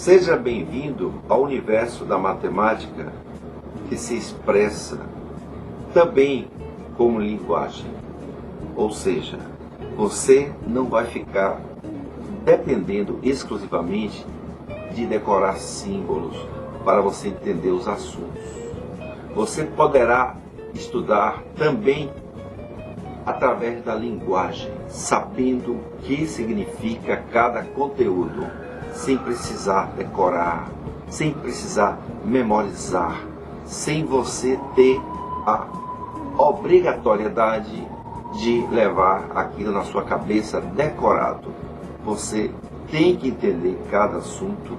Seja bem-vindo ao universo da matemática que se expressa também como linguagem. Ou seja, você não vai ficar dependendo exclusivamente de decorar símbolos para você entender os assuntos. Você poderá estudar também através da linguagem, sabendo o que significa cada conteúdo, sem precisar decorar, sem precisar memorizar, sem você ter a obrigatoriedade de levar aquilo na sua cabeça decorado. Você tem que entender cada assunto,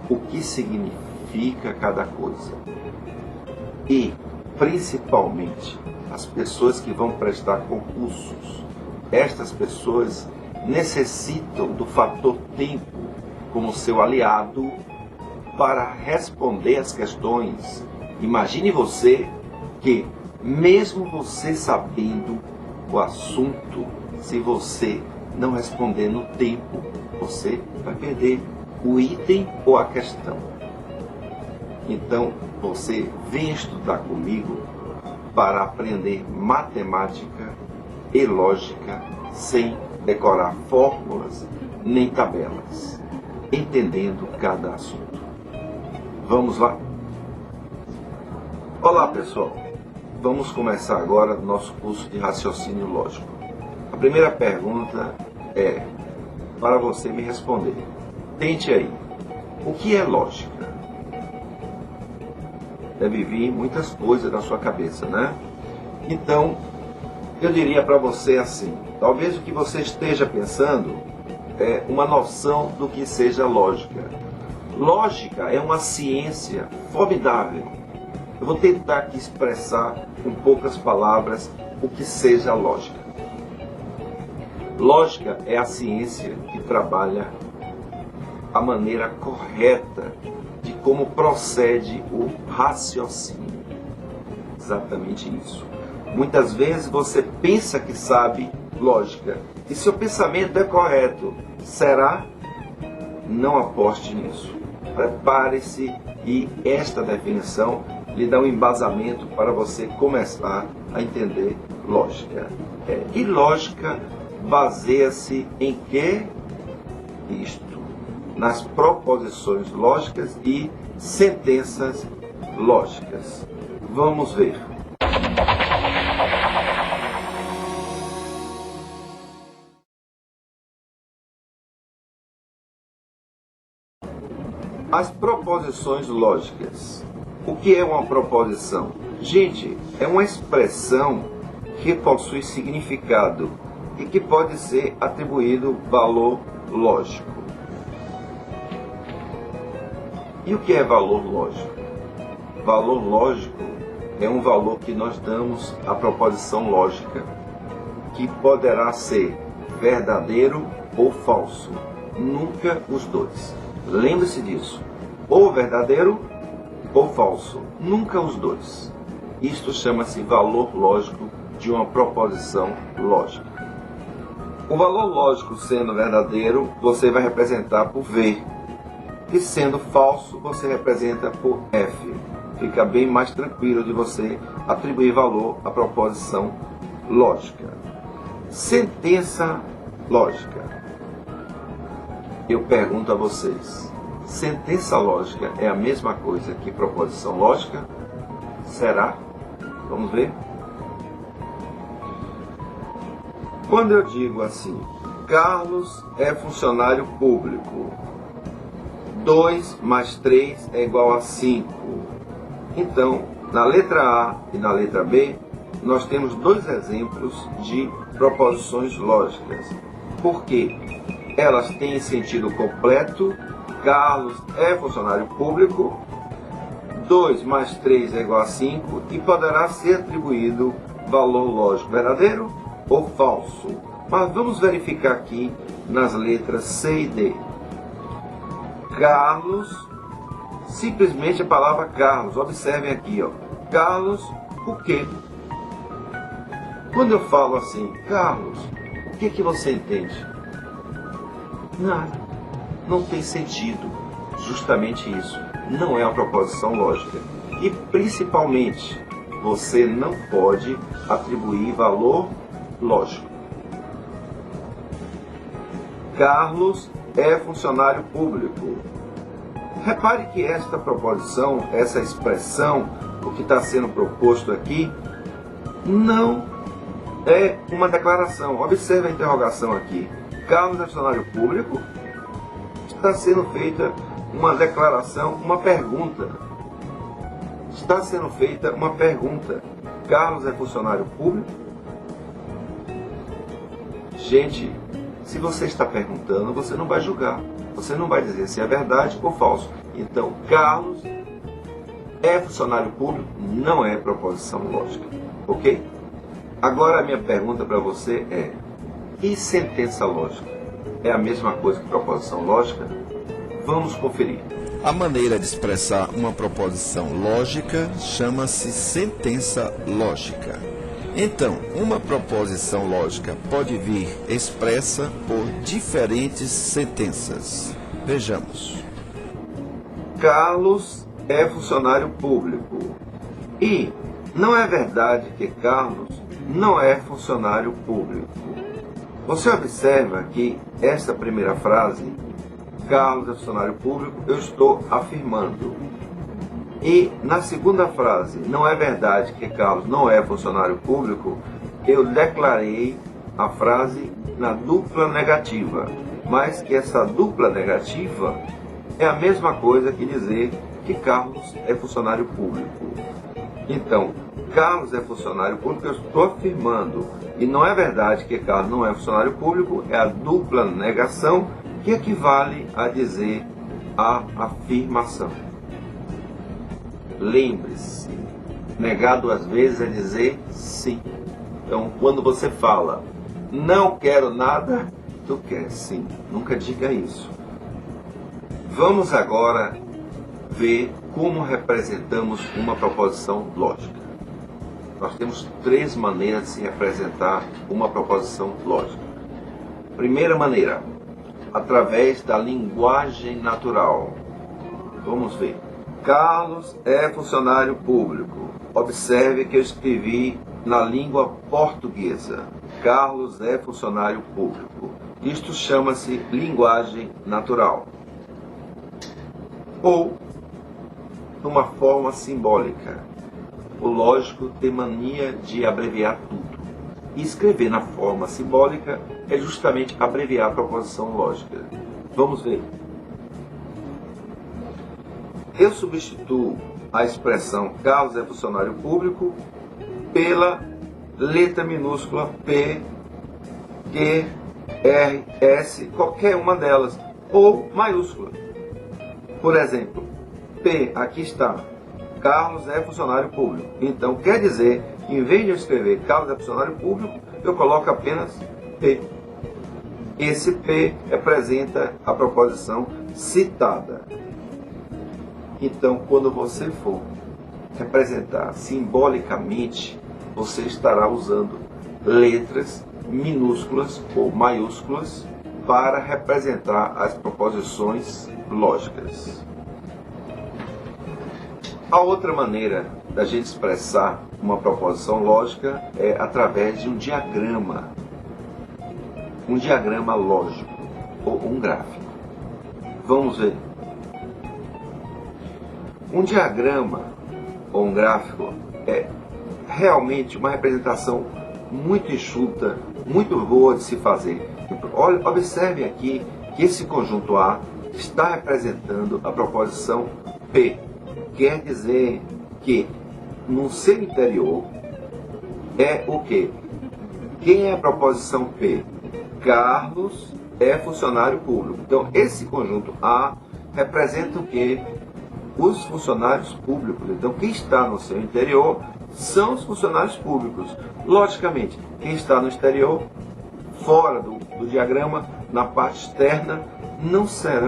o que significa cada coisa. E, principalmente, as pessoas que vão prestar concursos, estas pessoas necessitam do fator tempo como seu aliado para responder as questões. Imagine você que, mesmo você sabendo o assunto, se você não responder no tempo, você vai perder o item ou a questão. Então, você vem estudar comigo para aprender matemática e lógica sem decorar fórmulas nem tabelas, entendendo cada assunto. Vamos lá? Olá, pessoal! Vamos começar agora o nosso curso de raciocínio lógico. A primeira pergunta é para você me responder. Tente aí. O que é lógica? Deve vir muitas coisas na sua cabeça, né? Então, eu diria para você assim, talvez o que você esteja pensando é uma noção do que seja lógica. Lógica é uma ciência formidável. Eu vou tentar aqui expressar com poucas palavras o que seja lógica. Lógica é a ciência que trabalha a maneira correta de como procede o raciocínio. Exatamente isso. Muitas vezes você pensa que sabe lógica e seu pensamento é correto. Será? Não aposte nisso. Prepare-se e esta definição lhe dá um embasamento para você começar a entender lógica. E lógica baseia-se em quê? Isto. Nas proposições lógicas e sentenças lógicas. Vamos ver. As proposições lógicas. O que é uma proposição? Gente, é uma expressão que possui significado e que pode ser atribuído valor lógico. E o que é valor lógico? Valor lógico é um valor que nós damos à proposição lógica, que poderá ser verdadeiro ou falso, nunca os dois. Lembre-se disso, ou verdadeiro ou falso, nunca os dois. Isto chama-se valor lógico de uma proposição lógica. O valor lógico sendo verdadeiro, você vai representar por V. E sendo falso, você representa por F. Fica bem mais tranquilo de você atribuir valor à proposição lógica. Sentença lógica. Eu pergunto a vocês, sentença lógica é a mesma coisa que proposição lógica? Será? Vamos ver? Quando eu digo assim, Carlos é funcionário público, 2 mais 3 é igual a 5. Então, na letra A e na letra B, nós temos dois exemplos de proposições lógicas. Porque elas têm sentido completo, Carlos é funcionário público, 2 mais 3 é igual a 5 e poderá ser atribuído valor lógico verdadeiro ou falso. Mas vamos verificar aqui nas letras C e D. Carlos, simplesmente a palavra Carlos, observem aqui, ó. Carlos, o quê? Quando eu falo assim, Carlos, o que você entende? Nada, não tem sentido. justamente isso. Não é uma proposição lógica. E principalmente, você não pode atribuir valor lógico. Carlos é funcionário público. Repare que esta proposição, essa expressão, o que está sendo proposto aqui, não é uma declaração. Observe a interrogação aqui. Carlos é funcionário público? Está sendo feita uma declaração, uma pergunta. Está sendo feita uma pergunta. Carlos é funcionário público? Gente, se você está perguntando, você não vai julgar. Você não vai dizer se é verdade ou falso. Então, Carlos é funcionário público? Não é proposição lógica. Ok? Agora a minha pergunta para você é: e sentença lógica? É a mesma coisa que proposição lógica? Vamos conferir. A maneira de expressar uma proposição lógica chama-se sentença lógica. Então, uma proposição lógica pode vir expressa por diferentes sentenças. Vejamos. Carlos é funcionário público. E não é verdade que Carlos não é funcionário público. Você observa que esta primeira frase, Carlos é funcionário público, eu estou afirmando. E na segunda frase, não é verdade que Carlos não é funcionário público, eu declarei a frase na dupla negativa. Mas que essa dupla negativa é a mesma coisa que dizer que Carlos é funcionário público. Então, Carlos é funcionário público, eu estou afirmando. E não é verdade que Carlos não é funcionário público, é a dupla negação que equivale a dizer a afirmação. Lembre-se, negar duas vezes é dizer sim. Então, quando você fala, não quero nada, tu quer sim. Nunca diga isso. Vamos agora ver como representamos uma proposição lógica. Nós temos três maneiras de se representar uma proposição lógica. Primeira maneira, através da linguagem natural. Vamos ver. Carlos é funcionário público. Observe que eu escrevi na língua portuguesa. Carlos é funcionário público. Isto chama-se linguagem natural. Ou, numa forma simbólica. O lógico tem mania de abreviar tudo. E escrever na forma simbólica é justamente abreviar a proposição lógica. Vamos ver. Eu substituo a expressão Carlos é funcionário público pela letra minúscula P, Q, R, S, qualquer uma delas, ou maiúscula. Por exemplo, P, aqui está, Carlos é funcionário público. Então, quer dizer, em vez de eu escrever Carlos é funcionário público, eu coloco apenas P. Esse P representa a proposição citada. Então, quando você for representar simbolicamente, você estará usando letras minúsculas ou maiúsculas para representar as proposições lógicas. A outra maneira da gente expressar uma proposição lógica é através de um diagrama lógico ou um gráfico. Vamos ver. Um diagrama ou um gráfico é realmente uma representação muito enxuta, muito boa de se fazer. Olha, observe aqui que esse conjunto A está representando a proposição P. Quer dizer que no seu interior é o quê? Quem é a proposição P? Carlos é funcionário público. Então, esse conjunto A representa o quê? Os funcionários públicos. Então, quem está no seu interior são os funcionários públicos. Logicamente, quem está no exterior, fora do diagrama, na parte externa, não serão